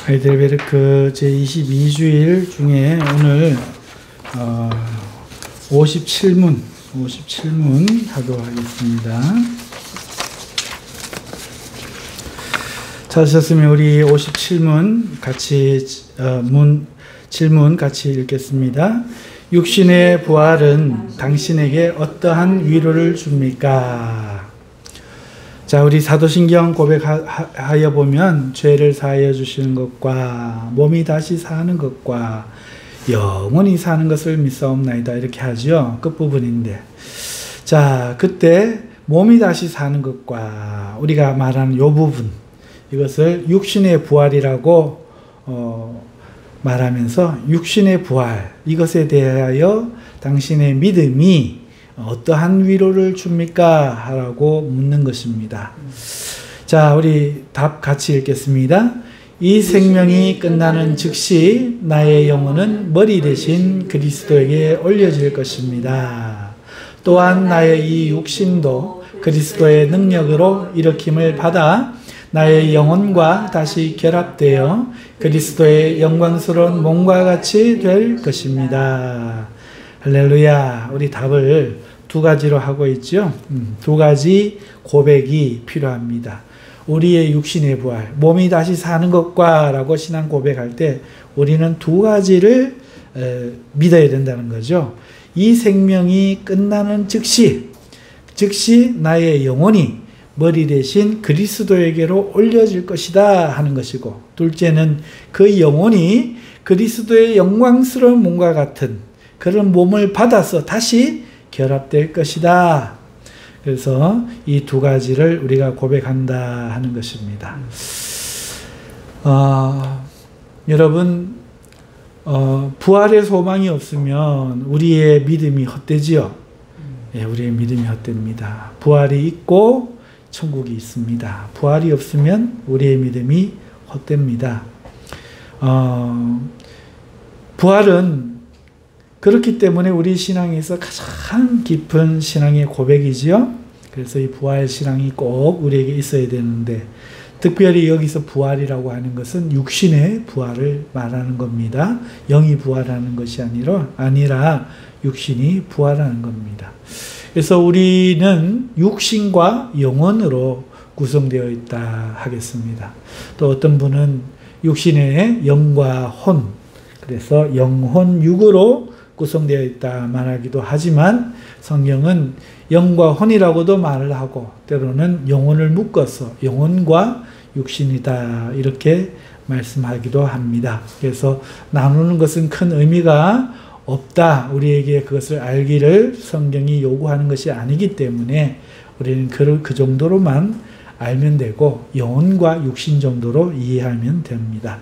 하이델베르크 제22주일 중에 오늘 57문 하도록 하겠습니다. 찾으셨으면 우리 57문 같이 질문 같이 읽겠습니다. 육신의 부활은 당신에게 어떠한 위로를 줍니까? 자, 우리 사도신경 고백하여 보면 죄를 사하여 주시는 것과 몸이 다시 사는 것과 영원히 사는 것을 믿사옵나이다 이렇게 하죠. 끝부분인데, 자, 그때 몸이 다시 사는 것과 우리가 말하는 이 부분, 이것을 육신의 부활이라고 말하면서 육신의 부활, 이것에 대하여 당신의 믿음이 어떠한 위로를 줍니까? 하라고 묻는 것입니다. 자, 우리 답 같이 읽겠습니다. 이 생명이 끝나는 즉시 나의 영혼은 머리 대신 그리스도에게 올려질 것입니다. 또한 나의 이 육신도 그리스도의 능력으로 일으킴을 받아 나의 영혼과 다시 결합되어 그리스도의 영광스러운 몸과 같이 될 것입니다. 할렐루야. 우리 답을 두 가지로 하고 있죠. 두 가지 고백이 필요합니다. 우리의 육신의 부활, 몸이 다시 사는 것과 라고 신앙 고백할 때 우리는 두 가지를 믿어야 된다는 거죠. 이 생명이 끝나는 즉시 나의 영혼이 머리 대신 그리스도에게로 올려질 것이다 하는 것이고, 둘째는 그 영혼이 그리스도의 영광스러운 몸과 같은 그런 몸을 받아서 다시 결합될 것이다. 그래서 이 두 가지를 우리가 고백한다 하는 것입니다. 여러분, 부활의 소망이 없으면 우리의 믿음이 헛되지요. 예, 우리의 믿음이 헛됩니다. 부활이 있고 천국이 있습니다. 부활이 없으면 우리의 믿음이 헛됩니다. 부활은 그렇기 때문에 우리 신앙에서 가장 깊은 신앙의 고백이지요. 그래서 이 부활 신앙이 꼭 우리에게 있어야 되는데, 특별히 여기서 부활이라고 하는 것은 육신의 부활을 말하는 겁니다. 영이 부활하는 것이 아니라 육신이 부활하는 겁니다. 그래서 우리는 육신과 영혼으로 구성되어 있다 하겠습니다. 또 어떤 분은 육신의 영과 혼, 그래서 영혼 육으로 구성되어 있다 말하기도 하지만, 성경은 영과 혼이라고도 말을 하고 때로는 영혼을 묶어서 영혼과 육신이다 이렇게 말씀하기도 합니다. 그래서 나누는 것은 큰 의미가 없다. 우리에게 그것을 알기를 성경이 요구하는 것이 아니기 때문에 우리는 그 정도로만 알면 되고 영혼과 육신 정도로 이해하면 됩니다.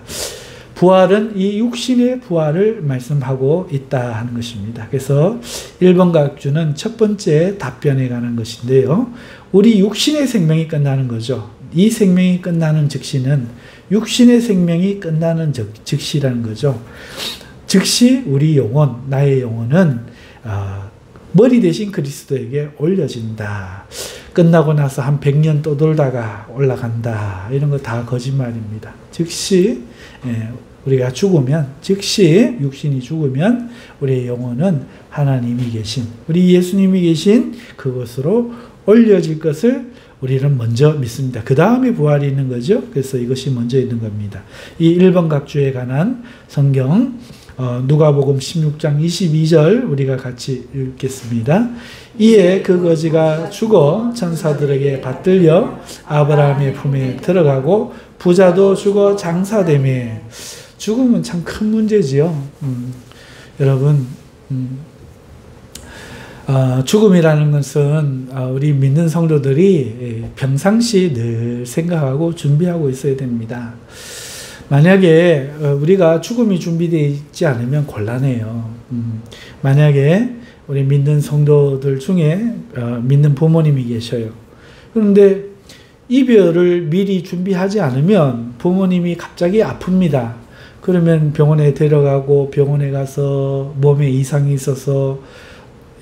부활은 이 육신의 부활을 말씀하고 있다 하는 것입니다. 그래서 1번 각주는 첫 번째 답변에 관한 것인데요. 우리 육신의 생명이 끝나는 거죠. 이 생명이 끝나는 즉시는 육신의 생명이 끝나는 즉시라는 거죠. 즉시 우리 영혼, 나의 영혼은 머리 대신 그리스도에게 올려진다. 끝나고 나서 한 100년 떠돌다가 올라간다. 이런 거 다 거짓말입니다. 즉시 우리가 죽으면, 즉시 육신이 죽으면 우리의 영혼은 하나님이 계신, 우리 예수님이 계신 그곳으로 올려질 것을 우리는 먼저 믿습니다. 그 다음에 부활이 있는 거죠. 그래서 이것이 먼저 있는 겁니다. 이 1번 각주에 관한 성경 누가복음 16장 22절 우리가 같이 읽겠습니다. 이에 그 거지가 죽어 천사들에게 받들려 아브라함의 품에 들어가고 부자도 죽어 장사되매. 죽음은 참 큰 문제지요. 여러분, 죽음이라는 것은 우리 믿는 성도들이 평상시 늘 생각하고 준비하고 있어야 됩니다. 만약에 우리가 죽음이 준비되어 있지 않으면 곤란해요. 만약에 우리 믿는 성도들 중에 믿는 부모님이 계셔요. 그런데 이별을 미리 준비하지 않으면 부모님이 갑자기 아픕니다. 그러면 병원에 데려가고 병원에 가서 몸에 이상이 있어서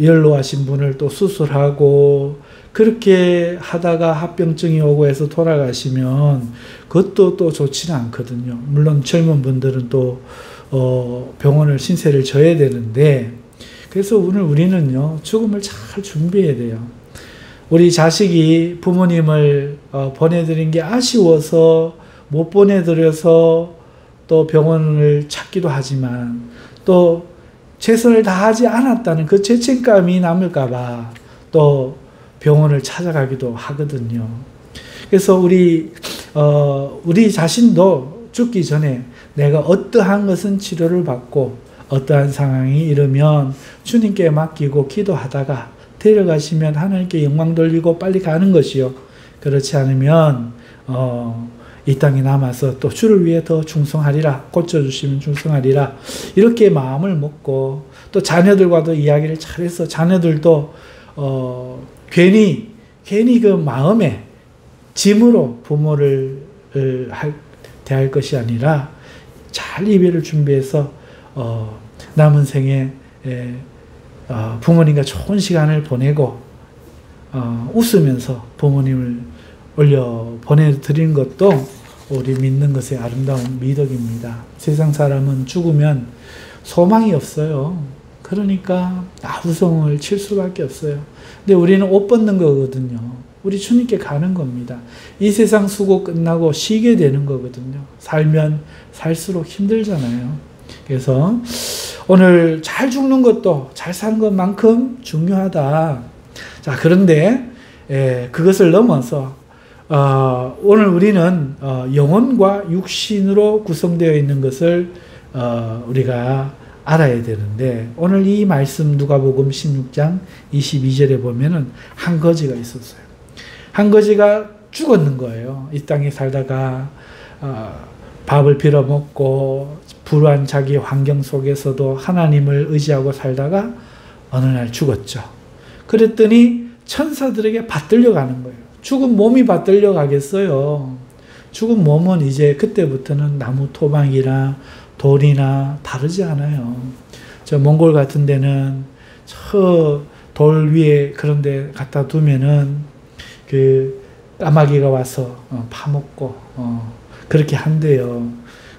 연로하신 분을 또 수술하고 그렇게 하다가 합병증이 오고 해서 돌아가시면 그것도 또 좋지는 않거든요. 물론 젊은 분들은 또 병원을 신세를 져야 되는데, 그래서 오늘 우리는요, 죽음을 잘 준비해야 돼요. 우리 자식이 부모님을 보내드린 게 아쉬워서 못 보내드려서 또 병원을 찾기도 하지만, 또 최선을 다하지 않았다는 그 죄책감이 남을까봐 또 병원을 찾아가기도 하거든요. 그래서 우리 자신도 죽기 전에 내가 어떠한 것은 치료를 받고 어떠한 상황이 이르면 주님께 맡기고 기도하다가 데려가시면 하나님께 영광 돌리고 빨리 가는 것이요. 그렇지 않으면 이 땅에 남아서 또 주를 위해 더 충성하리라, 고쳐주시면 충성하리라, 이렇게 마음을 먹고 또 자녀들과도 이야기를 잘해서 자녀들도 괜히 그 마음에 짐으로 부모를 대할 것이 아니라 잘 이별을 준비해서 남은 생에 부모님과 좋은 시간을 보내고 웃으면서 부모님을 올려 보내드리는 것도 우리 믿는 것의 아름다운 미덕입니다. 세상 사람은 죽으면 소망이 없어요. 그러니까 아우성을 칠 수밖에 없어요. 근데 우리는 옷 벗는 거거든요. 우리 주님께 가는 겁니다. 이 세상 수고 끝나고 쉬게 되는 거거든요. 살면 살수록 힘들잖아요. 그래서 오늘 잘 죽는 것도 잘 사는 것만큼 중요하다. 자, 그런데 그것을 넘어서 오늘 우리는 영혼과 육신으로 구성되어 있는 것을 우리가 알아야 되는데, 오늘 이 말씀 누가복음 16장 22절에 보면은 한 거지가 있었어요. 한 거지가 죽었는 거예요. 이 땅에 살다가 밥을 빌어먹고 불우한 자기 환경 속에서도 하나님을 의지하고 살다가 어느 날 죽었죠. 그랬더니 천사들에게 받들려 가는 거예요. 죽은 몸이 받들려 가겠어요. 죽은 몸은 이제 그때부터는 나무 토막이나 돌이나 다르지 않아요. 저 몽골 같은 데는 저 돌 위에 그런 데 갖다 두면은 그 까마귀가 와서 파먹고 그렇게 한대요.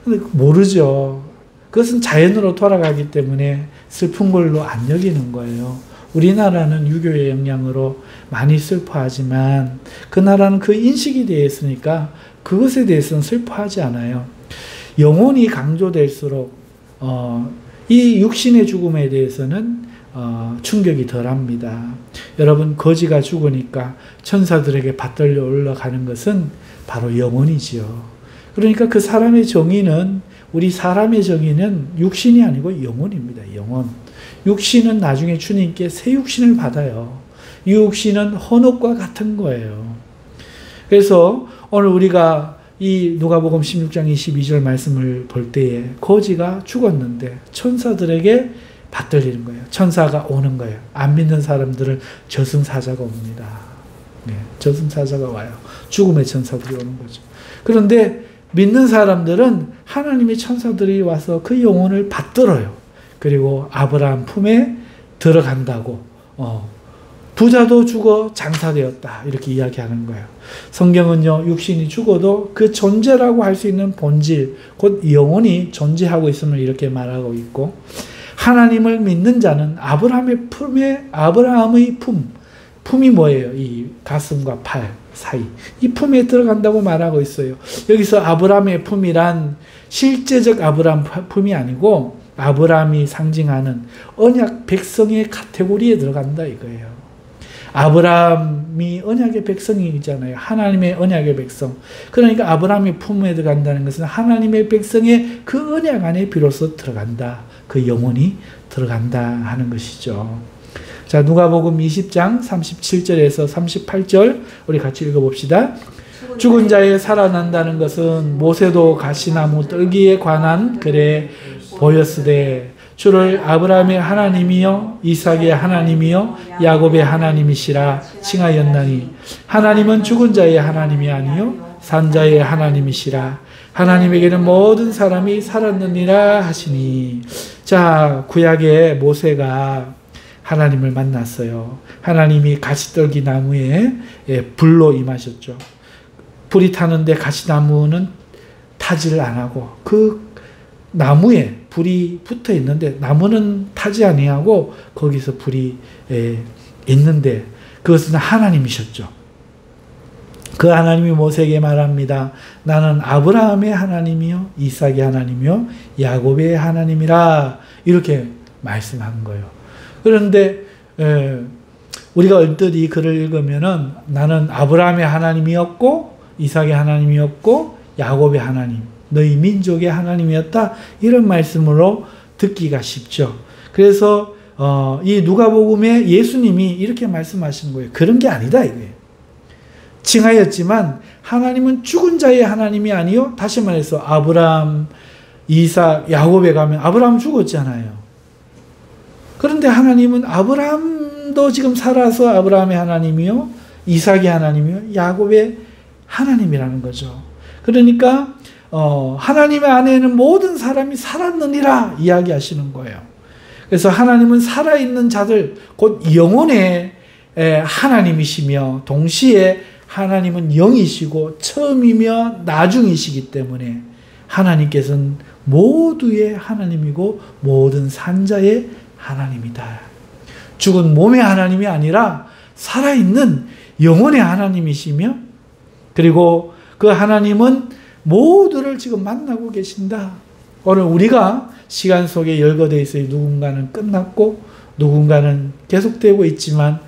근데 모르죠. 그것은 자연으로 돌아가기 때문에 슬픈 걸로 안 여기는 거예요. 우리나라는 유교의 영향으로 많이 슬퍼하지만 그 나라는 그 인식이 되어 있으니까 그것에 대해서는 슬퍼하지 않아요. 영혼이 강조될수록 이 육신의 죽음에 대해서는 충격이 덜합니다. 여러분, 거지가 죽으니까 천사들에게 받들려 올라가는 것은 바로 영혼이지요. 그러니까 그 사람의 정의는, 우리 사람의 정의는 육신이 아니고 영혼입니다. 영혼. 육신은 나중에 주님께 새 육신을 받아요. 이 육신은 헌옷과 같은 거예요. 그래서 오늘 우리가 이 누가복음 16장 22절 말씀을 볼 때에 거지가 죽었는데 천사들에게 받들리는 거예요. 천사가 오는 거예요. 안 믿는 사람들은 저승사자가 옵니다. 네, 저승사자가 와요. 죽음의 천사들이 오는 거죠. 그런데 믿는 사람들은 하나님의 천사들이 와서 그 영혼을 받들어요. 그리고 아브라함 품에 들어간다고. 부자도 죽어 장사되었다, 이렇게 이야기하는 거예요. 성경은요, 육신이 죽어도 그 존재라고 할 수 있는 본질, 곧 영혼이 존재하고 있음을 이렇게 말하고 있고, 하나님을 믿는 자는 아브라함의 품이 뭐예요? 이 가슴과 팔 사이, 이 품에 들어간다고 말하고 있어요. 여기서 아브라함의 품이란 실제적 아브라함 품이 아니고 아브라함이 상징하는 언약 백성의 카테고리에 들어간다 이거예요. 아브라함이 언약의 백성이잖아요. 하나님의 언약의 백성. 그러니까 아브라함의 품에 들어간다는 것은 하나님의 백성의 그 언약 안에 비로소 들어간다. 그 영혼이 들어간다 하는 것이죠. 자, 누가복음 20장 37절에서 38절 우리 같이 읽어봅시다. 죽은 자의 살아난다는 것은 모세도 가시나무 떨기에 관한 글에 보였으되 주를 아브라함의 하나님이요 이삭의 하나님이요 야곱의 하나님이시라 칭하였나니 하나님은 죽은 자의 하나님이 아니요 산 자의 하나님이시라. 하나님에게는 모든 사람이 살았느니라 하시니. 자, 구약의 모세가 하나님을 만났어요. 하나님이 가시떨기 나무에 불로 임하셨죠. 불이 타는데 가시나무는 타지를 안 하고 그 나무에 불이 붙어 있는데 나무는 타지 아니하고 거기서 불이 있는데 그것은 하나님이셨죠. 그 하나님이 모세에게 말합니다. 나는 아브라함의 하나님이요 이삭의 하나님이요 야곱의 하나님이라 이렇게 말씀한 거예요. 그런데 우리가 얼뜻 이 글을 읽으면은 나는 아브라함의 하나님이었고 이삭의 하나님이었고 야곱의 하나님 너희 민족의 하나님이었다 이런 말씀으로 듣기가 쉽죠. 그래서 이 누가복음에 예수님이 이렇게 말씀하시는 거예요. 그런 게 아니다 이거예요. 칭하였지만 하나님은 죽은 자의 하나님이 아니요. 다시 말해서 아브라함, 이삭, 야곱에 가면 아브라함 죽었잖아요. 그런데 하나님은 아브라함도 지금 살아서 아브라함의 하나님이요. 이삭의 하나님이요. 야곱의 하나님이라는 거죠. 그러니까 하나님의 안에는 모든 사람이 살았느니라 이야기하시는 거예요. 그래서 하나님은 살아있는 자들 곧 영혼의 하나님이시며 동시에 하나님은 영이시고 처음이며 나중이시기 때문에 하나님께서는 모두의 하나님이고 모든 산자의 하나님이다. 죽은 몸의 하나님이 아니라 살아있는 영혼의 하나님이시며 그리고 그 하나님은 모두를 지금 만나고 계신다. 오늘 우리가 시간 속에 열거되어 있어요. 누군가는 끝났고 누군가는 계속되고 있지만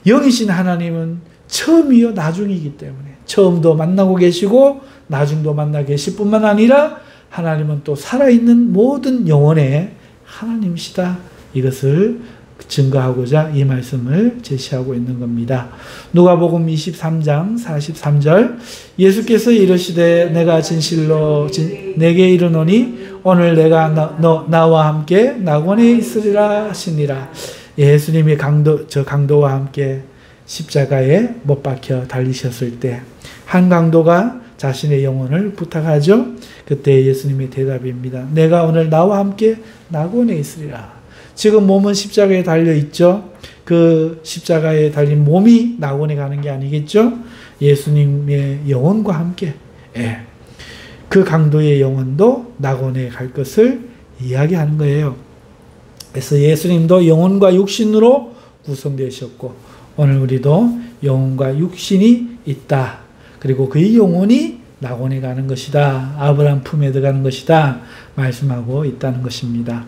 영이신 하나님은 처음이요 나중이기 때문에 처음도 만나고 계시고 나중도 만나 계실 뿐만 아니라 하나님은 또 살아있는 모든 영혼의 하나님이시다. 이것을 증거하고자 이 말씀을 제시하고 있는 겁니다. 누가복음 23장 43절 예수께서 이르시되 내가 진실로 내게 이르노니 오늘 내가 나와 함께 낙원에 있으리라 하시니라. 예수님이 강도와 함께 십자가에 못 박혀 달리셨을 때 한 강도가 자신의 영혼을 부탁하죠. 그때 예수님의 대답입니다. 내가 오늘 나와 함께 낙원에 있으리라. 지금 몸은 십자가에 달려있죠. 그 십자가에 달린 몸이 낙원에 가는 게 아니겠죠. 예수님의 영혼과 함께 그 강도의 영혼도 낙원에 갈 것을 이야기하는 거예요. 그래서 예수님도 영혼과 육신으로 구성되셨고 오늘 우리도 영혼과 육신이 있다. 그리고 그 영혼이 낙원에 가는 것이다. 아브라함 품에 들어가는 것이다. 말씀하고 있다는 것입니다.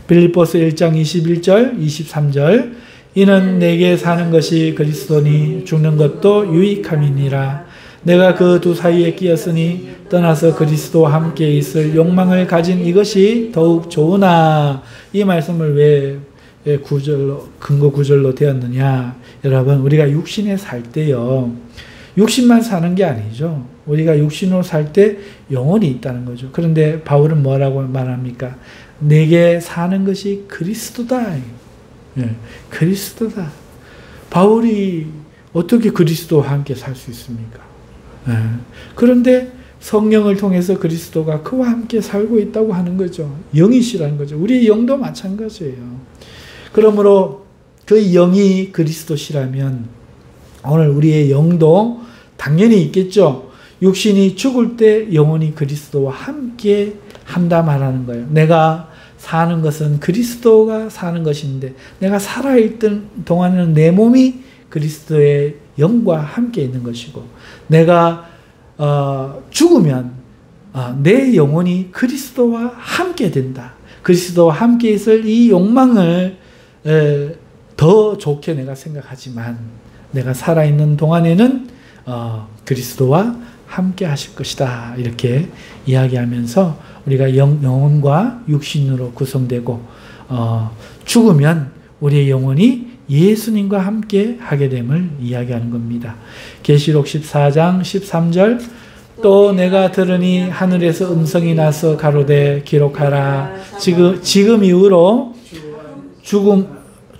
빌립보서 1장 21절 23절 이는 내게 사는 것이 그리스도니 죽는 것도 유익함이니라. 내가 그 두 사이에 끼었으니 떠나서 그리스도와 함께 있을 욕망을 가진 이것이 더욱 좋으나 이 말씀을 왜 근거 구절로 되었느냐. 여러분 우리가 육신에 살 때요 육신만 사는 게 아니죠. 우리가 육신으로 살 때 영혼이 있다는 거죠. 그런데 바울은 뭐라고 말합니까? 내게 사는 것이 그리스도다. 그리스도다. 바울이 어떻게 그리스도와 함께 살 수 있습니까? 그런데 성령을 통해서 그리스도가 그와 함께 살고 있다고 하는 거죠. 영이시라는 거죠. 우리의 영도 마찬가지예요. 그러므로 그 영이 그리스도시라면 오늘 우리의 영도 당연히 있겠죠. 육신이 죽을 때 영혼이 그리스도와 함께 한다 말하는 거예요. 내가 사는 것은 그리스도가 사는 것인데 내가 살아있던 동안에는 내 몸이 그리스도의 영과 함께 있는 것이고 내가 죽으면 내 영혼이 그리스도와 함께 된다. 그리스도와 함께 있을 이 욕망을 더 좋게 내가 생각하지만 내가 살아있는 동안에는 그리스도와 함께 하실 것이다. 이렇게 이야기하면서 우리가 영혼과 육신으로 구성되고 죽으면 우리의 영혼이 예수님과 함께 하게 됨을 이야기하는 겁니다. 계시록 14장 13절 또 내가 들으니 하늘에서 음성이 나서 가로되 기록하라. 지금 이후로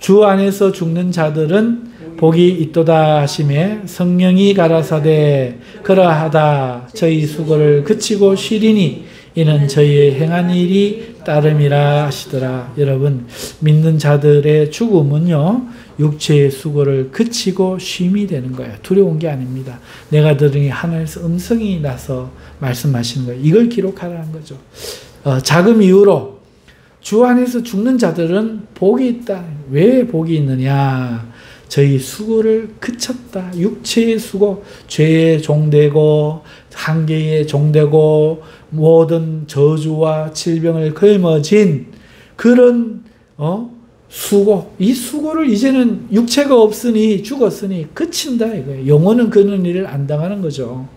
주 안에서 죽는 자들은 복이 있도다 하심에 성령이 가라사대 그러하다 저희 수고를 그치고 쉬리니 이는 저희의 행한 일이 따름이라 하시더라. 여러분, 믿는 자들의 죽음은요, 육체의 수고를 그치고 쉼이 되는 거예요. 두려운 게 아닙니다. 내가 들으니 하늘에서 음성이 나서 말씀하시는 거예요. 이걸 기록하라는 거죠. 자금 이후로 주 안에서 죽는 자들은 복이 있다. 왜 복이 있느냐? 저희 수고를 그쳤다. 육체의 수고, 죄에 종되고 한계에 종되고 모든 저주와 질병을 걸머진 그런 수고, 이 수고를 이제는 육체가 없으니 죽었으니 그친다 이거예요. 영혼은 그런 일을 안 당하는 거죠.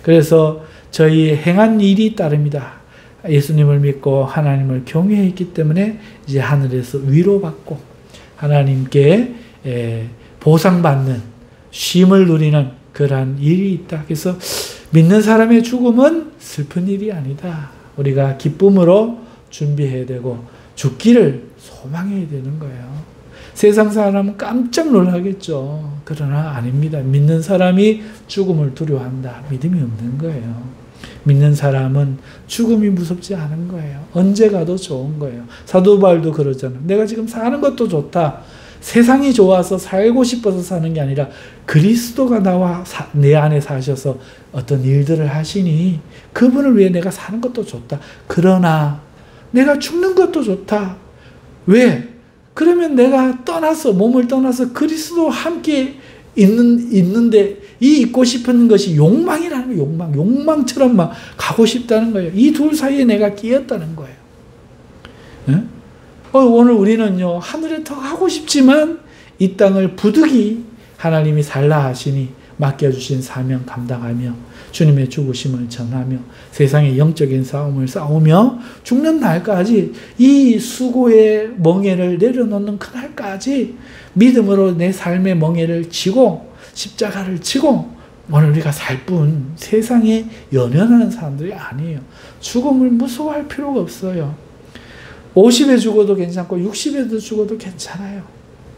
그래서 저희 행한 일이 따릅니다. 예수님을 믿고 하나님을 경외했기 때문에 이제 하늘에서 위로받고 하나님께 보상받는 쉼을 누리는 그러한 일이 있다. 그래서 믿는 사람의 죽음은 슬픈 일이 아니다. 우리가 기쁨으로 준비해야 되고 죽기를 소망해야 되는 거예요. 세상 사람은 깜짝 놀라겠죠. 그러나 아닙니다. 믿는 사람이 죽음을 두려워한다. 믿음이 없는 거예요. 믿는 사람은 죽음이 무섭지 않은 거예요. 언제 가도 좋은 거예요. 사도 바울도 그러잖아요. 내가 지금 사는 것도 좋다. 세상이 좋아서 살고 싶어서 사는 게 아니라 그리스도가 나와 내 안에 사셔서 어떤 일들을 하시니 그분을 위해 내가 사는 것도 좋다. 그러나 내가 죽는 것도 좋다. 왜? 그러면 내가 떠나서 몸을 떠나서 그리스도와 함께 있는데 이 있고 싶은 것이 욕망이라는 거예요. 욕망처럼 막 가고 싶다는 거예요. 이 둘 사이에 내가 끼었다는 거예요. 네? 오늘 우리는요, 하늘에 더 가고 싶지만 이 땅을 부득이 하나님이 살라 하시니 맡겨주신 사명 감당하며 주님의 죽으심을 전하며 세상의 영적인 싸움을 싸우며 죽는 날까지 이 수고의 멍에를 내려놓는 그날까지 믿음으로 내 삶의 멍에를 지고 십자가를 지고 오늘 우리가 살 뿐 세상에 연연하는 사람들이 아니에요. 죽음을 무서워할 필요가 없어요. 50에 죽어도 괜찮고 60에도 죽어도 괜찮아요.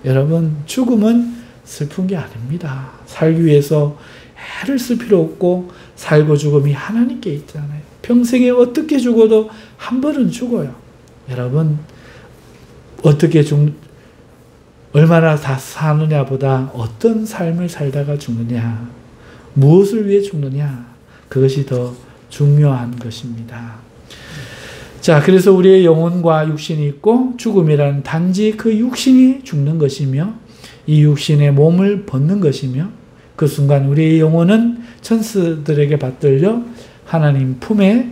여러분, 죽음은 슬픈 게 아닙니다. 살기 위해서 애를 쓸 필요 없고 살고 죽음이 하나님께 있잖아요. 평생에 어떻게 죽어도 한 번은 죽어요. 여러분, 얼마나 다 사느냐보다 어떤 삶을 살다가 죽느냐, 무엇을 위해 죽느냐, 그것이 더 중요한 것입니다. 자, 그래서 우리의 영혼과 육신이 있고 죽음이란 단지 그 육신이 죽는 것이며 이 육신의 몸을 벗는 것이며 그 순간 우리의 영혼은 천사들에게 받들려 하나님 품에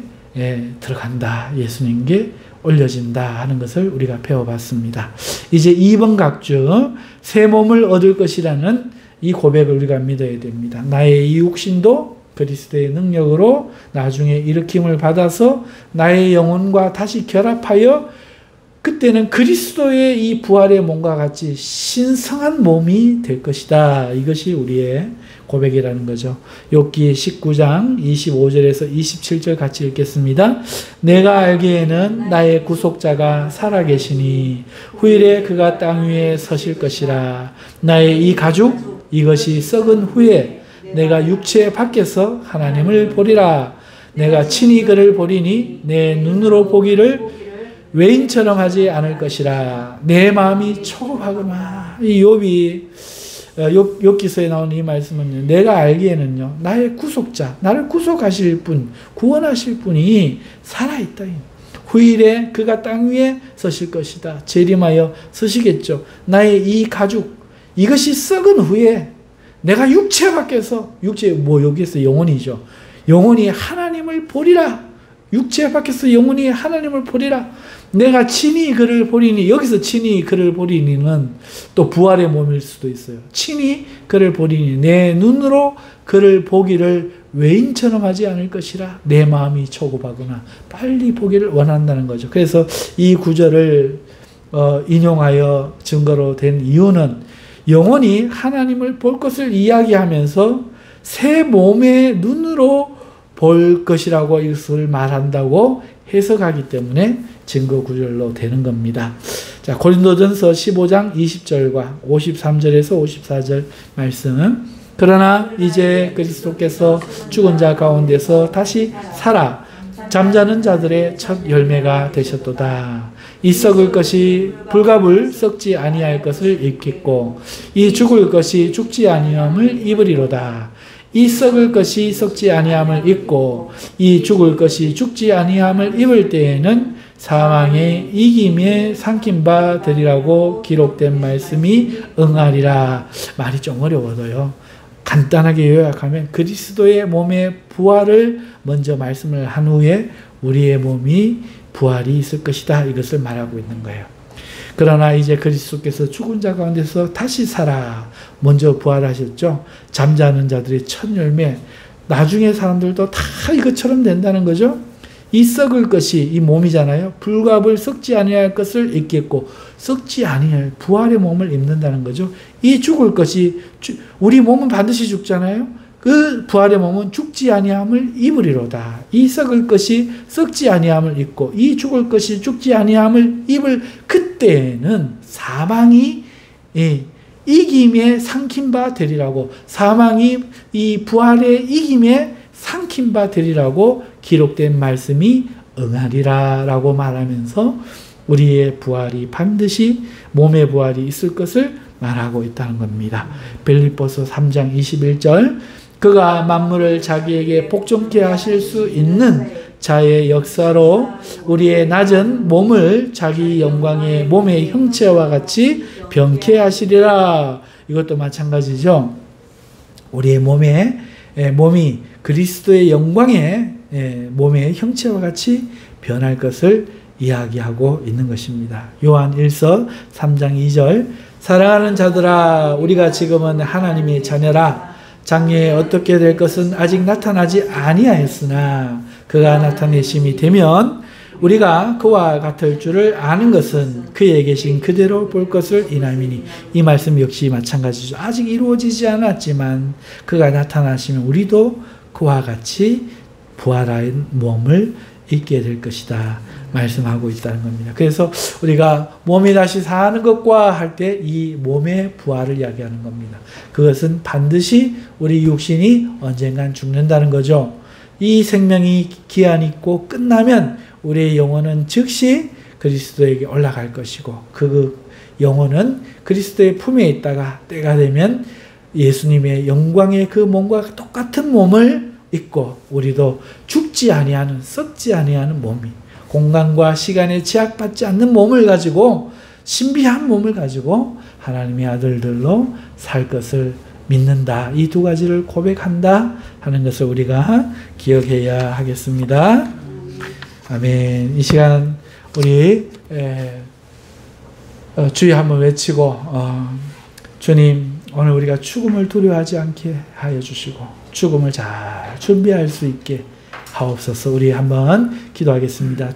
들어간다. 예수님께 올려진다 하는 것을 우리가 배워봤습니다. 이제 2번 각주 새 몸을 얻을 것이라는 이 고백을 우리가 믿어야 됩니다. 나의 이 육신도 그리스도의 능력으로 나중에 일으킴을 받아서 나의 영혼과 다시 결합하여 그때는 그리스도의 이 부활의 몸과 같이 신성한 몸이 될 것이다. 이것이 우리의 고백이라는 거죠. 욥기 19장 25절에서 27절 같이 읽겠습니다. 내가 알기에는 나의 구속자가 살아계시니 후일에 그가 땅 위에 서실 것이라. 나의 이 가죽 이것이 썩은 후에 내가 육체 밖에서 하나님을 보리라. 내가 친히 그를 보리니 내 눈으로 보기를 외인처럼 하지 않을 것이라. 내 마음이 초급하구나. 이 욥기서에 나오는 이 말씀은요, 내가 알기에는요, 나의 구속자, 나를 구속하실 분, 구원하실 분이 살아있다. 후일에 그가 땅 위에 서실 것이다. 재림하여 서시겠죠. 나의 이 가죽, 이것이 썩은 후에 내가 육체 밖에서, 여기서 영혼이죠. 영혼이 하나님을 보리라. 육체 밖에서 영혼이 하나님을 보리라. 내가 친히 그를 보리니, 여기서 친히 그를 보리니는 또 부활의 몸일 수도 있어요. 친히 그를 보리니 내 눈으로 그를 보기를 외인처럼 하지 않을 것이라. 내 마음이 초급하구나. 빨리 보기를 원한다는 거죠. 그래서 이 구절을 인용하여 증거로 된 이유는 영혼이 하나님을 볼 것을 이야기하면서 새 몸의 눈으로 볼 것이라고 이것을 말한다고 해석하기 때문에 증거 구절로 되는 겁니다. 자, 고린도전서 15장 20절과 53절에서 54절 말씀. 그러나 이제 그리스도께서 죽은 자 가운데서 다시 살아 잠자는 자들의 첫 열매가 되셨도다. 이 썩을 것이 불갑을 썩지 아니할 것을 입겠고 이 죽을 것이 죽지 아니함을 입으리로다. 이 썩을 것이 썩지 아니함을 입고 이 죽을 것이 죽지 아니함을 입을 때에는 사망의 이김에 삼킨 바 되리라고 기록된 말씀이 응하리라. 말이 좀 어려워도요. 간단하게 요약하면 그리스도의 몸의 부활을 먼저 말씀을 한 후에 우리의 몸이 부활이 있을 것이다. 이것을 말하고 있는 거예요. 그러나 이제 그리스도께서 죽은 자 가운데서 다시 살아 먼저 부활하셨죠. 잠자는 자들의 첫 열매. 나중에 사람들도 다 이것처럼 된다는 거죠. 이 썩을 것이 이 몸이잖아요. 불갑을 썩지 아니할 것을 입겠고 썩지 아니할 부활의 몸을 입는다는 거죠. 이 죽을 것이 우리 몸은 반드시 죽잖아요. 그 부활의 몸은 죽지 아니함을 입으리로다. 이 썩을 것이 썩지 아니함을 입고 이 죽을 것이 죽지 아니함을 입을 그때는 사망이 이김에 삼킨 바 되리라고, 사망이 이 부활의 이김에 삼킨 바 되리라고 기록된 말씀이 응하리라 라고 말하면서 우리의 부활이 반드시 몸의 부활이 있을 것을 말하고 있다는 겁니다. 빌립보서 3장 21절 그가 만물을 자기에게 복종케 하실 수 있는 자의 역사로 우리의 낮은 몸을 자기 영광의 몸의 형체와 같이 변케 하시리라. 이것도 마찬가지죠. 우리의 몸이 그리스도의 영광의 몸의 형체와 같이 변할 것을 이야기하고 있는 것입니다. 요한 1서 3장 2절 사랑하는 자들아 우리가 지금은 하나님의 자녀라. 장래에 어떻게 될 것은 아직 나타나지 아니하였으나 그가 나타내심이 되면 우리가 그와 같을 줄을 아는 것은 그에 계신 그대로 볼 것을 인함이니. 이 말씀 역시 마찬가지죠. 아직 이루어지지 않았지만 그가 나타나시면 우리도 그와 같이 부활한 몸을 입게 될 것이다 말씀하고 있다는 겁니다. 그래서 우리가 몸이 다시 사는 것과 할 때 이 몸의 부활을 이야기하는 겁니다. 그것은 반드시 우리 육신이 언젠간 죽는다는 거죠. 이 생명이 기한 있고 끝나면 우리의 영혼은 즉시 그리스도에게 올라갈 것이고 그 영혼은 그리스도의 품에 있다가 때가 되면 예수님의 영광의 그 몸과 똑같은 몸을 입고 우리도 죽지 아니하는 썩지 아니하는 몸이 공간과 시간에 제약받지 않는 몸을 가지고 신비한 몸을 가지고 하나님의 아들들로 살 것을 믿는다. 이 두 가지를 고백한다 하는 것을 우리가 기억해야 하겠습니다. 아멘. 이 시간 우리 주여 한번 외치고 주님 오늘 우리가 죽음을 두려워하지 않게 하여 주시고 죽음을 잘 준비할 수 있게 하옵소서. 우리 한번 기도하겠습니다.